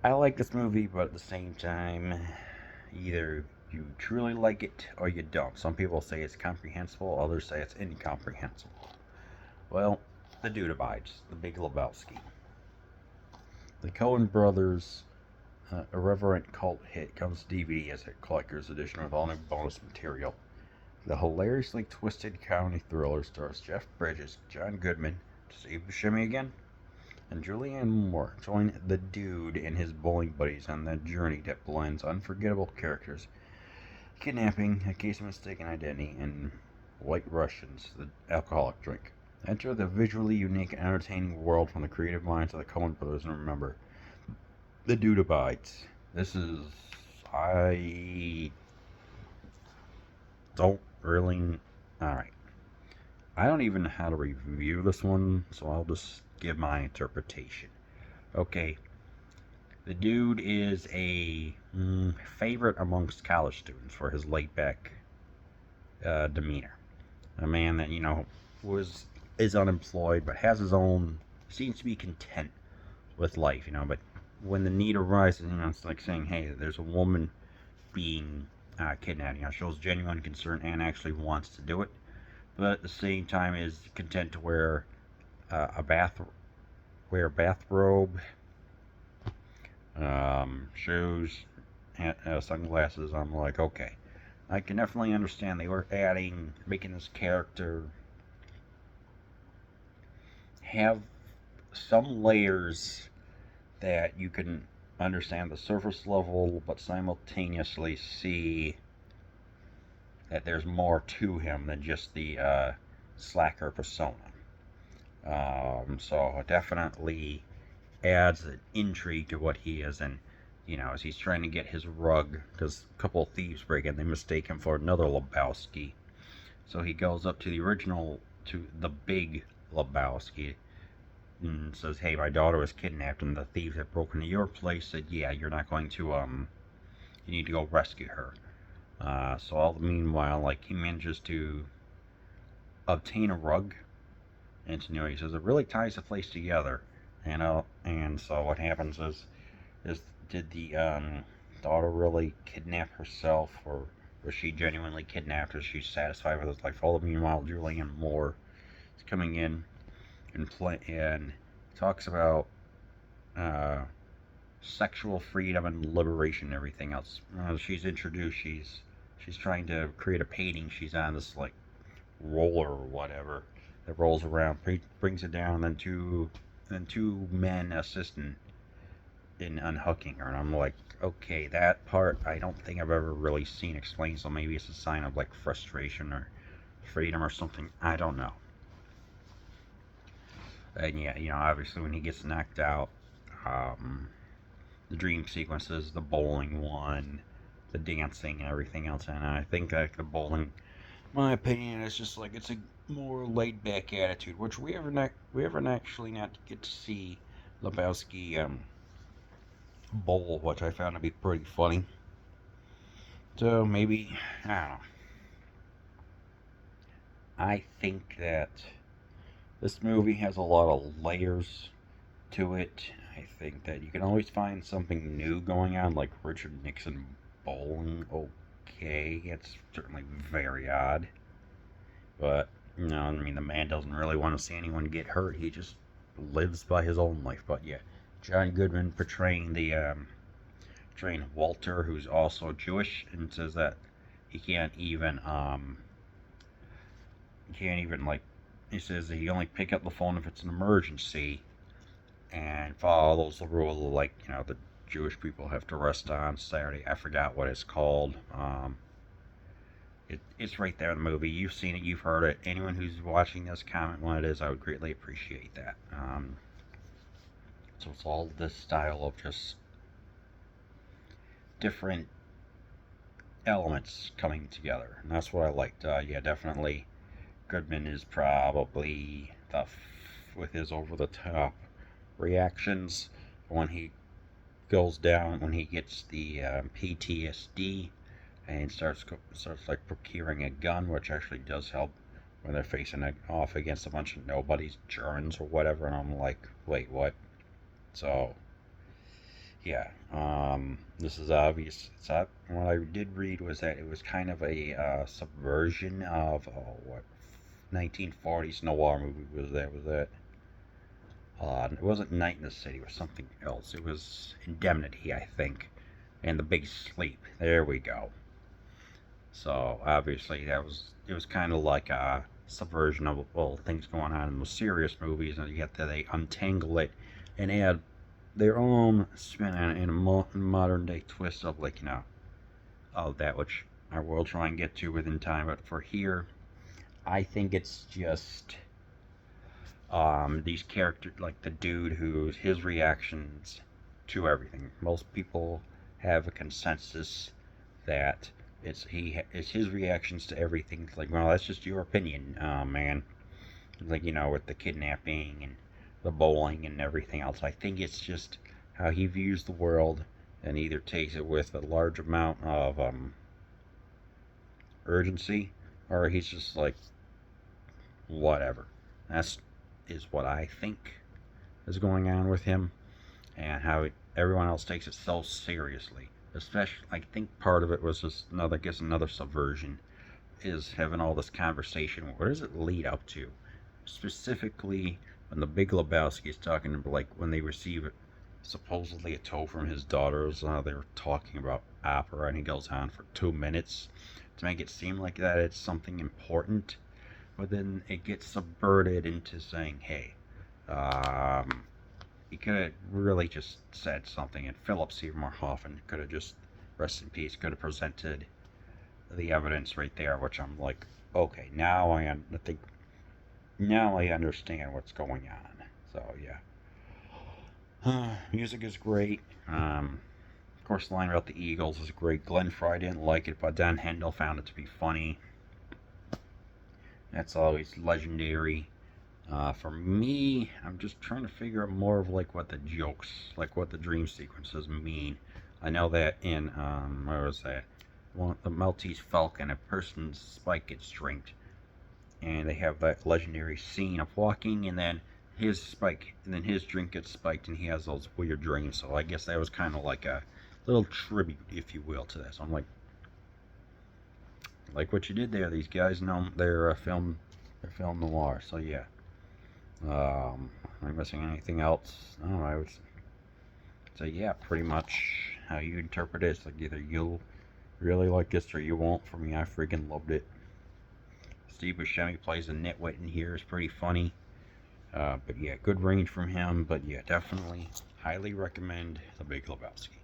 I like this movie, but at the same time, either you truly like it or you don't. Some people say it's comprehensible, others say it's incomprehensible. Well, the dude abides, the Big Lebowski. The Coen brothers' irreverent cult hit comes to DVD as a collector's edition with all new bonus material. The hilariously twisted comedy thriller stars Jeff Bridges, John Goodman, Steve Buscemi again, and Julianne Moore. Join the dude and his bowling buddies on the journey that blends unforgettable characters, kidnapping, a case of mistaken identity, and White Russians, the alcoholic drink. Enter the visually unique and entertaining world from the creative minds of the Coen brothers, and remember, the dude abides. This is. I don't really. Alright. I don't even know how to review this one, so I'll just give my interpretation. Okay, the dude is a favorite amongst college students for his laid back demeanor. A man that, was is unemployed but has his own, seems to be content with life, but when the need arises, it's like saying, hey, there's a woman being kidnapped, shows genuine concern and actually wants to do it, but at the same time is content to wear a bathrobe, shoes, sunglasses. I'm like, okay, I can definitely understand they were making this character have some layers that you can understand the surface level, but simultaneously see that there's more to him than just the slacker persona. So it definitely adds an intrigue to what he is, and as he's trying to get his rug, because a couple of thieves break in, they mistake him for another Lebowski. So he goes up to the Big Lebowski, and says, "Hey, my daughter was kidnapped, and the thieves have broken into your place." Said, "Yeah, you're not going to you need to go rescue her." So all the meanwhile, like, he manages to obtain a rug, and he says it really ties the place together. And so what happens is did the daughter really kidnap herself, or was she genuinely kidnapped? Is she satisfied with his life? All the meanwhile, Julianne Moore is coming in and talks about sexual freedom and liberation and everything else. She's introduced. She's trying to create a painting. She's on this like roller or whatever that rolls around, brings it down, and then two men assist in unhooking her. And I'm like, okay, that part I don't think I've ever really seen explained. So maybe it's a sign of like frustration or freedom or something. I don't know. And yeah, obviously when he gets knocked out, the dream sequences, the bowling one, the dancing, and everything else. And I think like the bowling, my opinion is just like it's a more laid back attitude, which we ever actually not get to see Lebowski bowl, which I found to be pretty funny. So maybe I don't know. I think that this movie has a lot of layers to it. I think that you can always find something new going on, like Richard Nixon bowling. Okay, it's certainly very odd, but I mean, the man doesn't really want to see anyone get hurt. He just lives by his own life. But yeah, John Goodman portraying Walter, who's also Jewish, and says that he can't even like. He says that he only pick up the phone if it's an emergency, and follows the rule of, like, the Jewish people have to rest on Saturday. I forgot what it's called. It's right there in the movie. You've seen it. You've heard it. Anyone who's watching this, comment what it is. I would greatly appreciate that. So it's all this style of just different elements coming together, and that's what I liked. Yeah, definitely. Goodman is probably with his over-the-top reactions when he goes down, when he gets the PTSD and starts like procuring a gun, which actually does help when they're facing off against a bunch of nobodies, Germans or whatever. And I'm like, wait, what? So yeah, this is obvious. What I did read was that it was kind of a subversion of what 1940s noir movie was that? Was that? It wasn't Night in the City. It was something else. It was Indemnity, I think, and The Big Sleep. There we go. So obviously it was kind of like a subversion of all things going on in the serious movies, and yet they untangle it and add their own spin on it in a modern day twist of like of that which I will try and get to within time. But for here, I think it's just these characters like the dude who's his reactions to everything. Most people have a consensus that it's his reactions to everything. It's like, well, that's just your opinion, man. Like with the kidnapping and the bowling and everything else. I think it's just how he views the world and either takes it with a large amount of urgency, or he's just like whatever. That's is what I think is going on with him, and how everyone else takes it so seriously. Especially, I think part of it was just another, I guess, another subversion is having all this conversation. What does it lead up to? Specifically, when the Big Lebowski is talking, like when they receive supposedly a tow from his daughters, they were talking about opera, and he goes on for 2 minutes to make it seem like that it's something important, but then it gets subverted into saying, hey, he could have really just said something, and Philip Seymour Hoffman could have just, rest in peace, could have presented the evidence right there, which I'm like, okay, now I understand what's going on. So yeah, music is great. Of course, the line about the Eagles is great. Glenn Fry didn't like it, but Don Hendel found it to be funny. That's always legendary. For me, I'm just trying to figure out more of like what the jokes, like what the dream sequences mean. I know that in where was that? Well, the Maltese Falcon, a person's spike gets drinked, and they have that legendary scene of walking, and then his spike, and then his drink gets spiked, and he has those weird dreams. So I guess that was kind of like a little tribute, if you will, to that. So I'm like what you did there. These guys know their film noir. So yeah. Am I missing anything else? No, I would say yeah, pretty much how you interpret it. It's like either you'll really like this or you won't. For me, I freaking loved it. Steve Buscemi plays a nitwit in here. It's pretty funny. But yeah, good range from him. But yeah, definitely highly recommend The Big Lebowski.